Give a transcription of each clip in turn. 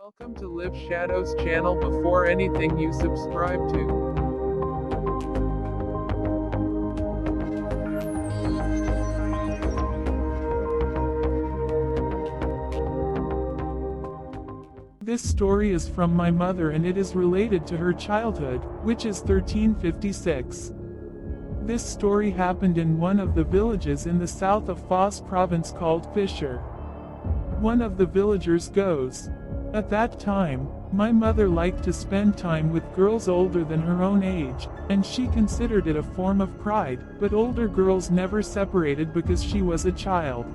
Welcome to Live Shadow's channel. Before anything you subscribe to. This story is from my mother and it is related to her childhood, which is 1356. This story happened in one of the villages in the south of Foss province called Fisher. One of the villagers goes, "At that time, my mother liked to spend time with girls older than her own age, and she considered it a form of pride, but older girls never separated because she was a child."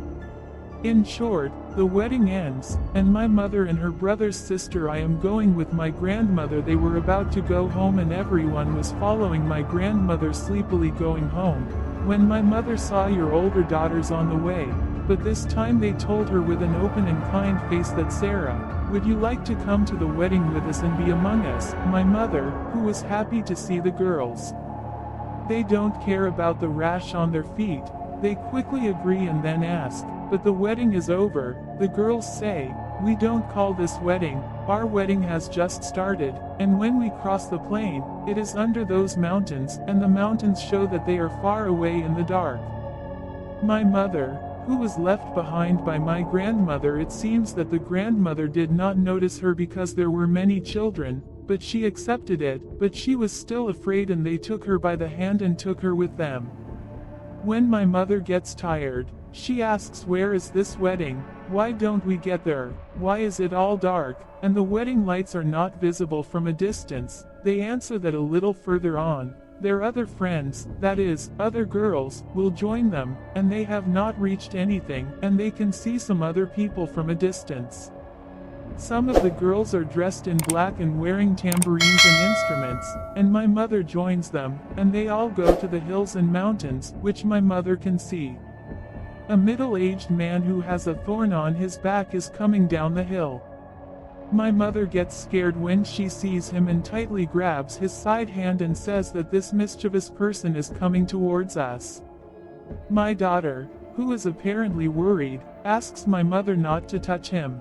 In short, the wedding ends, and my mother and her brother's sister I am going with my grandmother. They were about to go home and everyone was following my grandmother sleepily going home, when my mother saw your older daughters on the way, but this time they told her with an open and kind face that Sarah, would you like to come to the wedding with us and be among us? My mother, who was happy to see the girls. They don't care about the rash on their feet. They quickly agree and then ask, but the wedding is over. The girls say, we don't call this wedding, our wedding has just started, and when we cross the plain, it is under those mountains, and the mountains show that they are far away in the dark. My mother, who was left behind by my grandmother, it seems that the grandmother did not notice her because there were many children, but she accepted it, but she was still afraid and they took her by the hand and took her with them. When my mother gets tired, she asks, where is this wedding? Why don't we get there? Why is it all dark, and the wedding lights are not visible from a distance? They answer that a little further on, their other friends, that is, other girls, will join them, and they have not reached anything, and they can see some other people from a distance. Some of the girls are dressed in black and wearing tambourines and instruments, and my mother joins them, and they all go to the hills and mountains, which my mother can see. A middle-aged man who has a thorn on his back is coming down the hill. My mother gets scared when she sees him and tightly grabs his side hand and says that this mischievous person is coming towards us. My daughter, who is apparently worried, asks my mother not to touch him.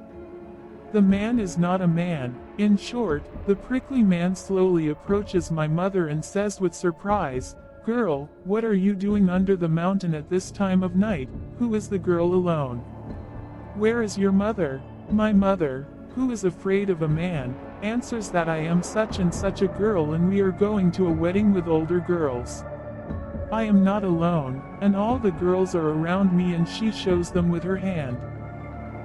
The man is not a man. In short, the prickly man slowly approaches my mother and says with surprise, "Girl, what are you doing under the mountain at this time of night? Who is the girl alone? Where is your mother?" My mother, who is afraid of a man, answers that I am such and such a girl and we are going to a wedding with older girls. I am not alone, and all the girls are around me, and she shows them with her hand.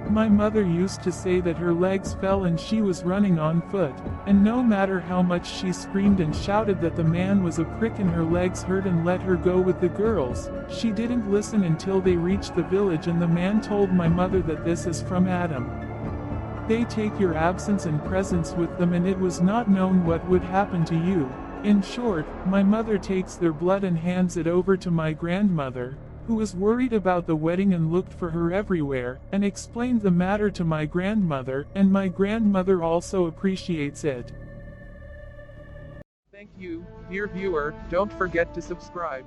My mother used to say that her legs fell and she was running on foot, and no matter how much she screamed and shouted that the man was a prick and her legs hurt and let her go with the girls, she didn't listen until they reached the village and the man told my mother that this is from Adam. They take your absence and presence with them and it was not known what would happen to you. In short, my mother takes their blood and hands it over to my grandmother, who was worried about the wedding and looked for her everywhere, and explained the matter to my grandmother, and my grandmother also appreciates it. Thank you, dear viewer. Don't forget to subscribe.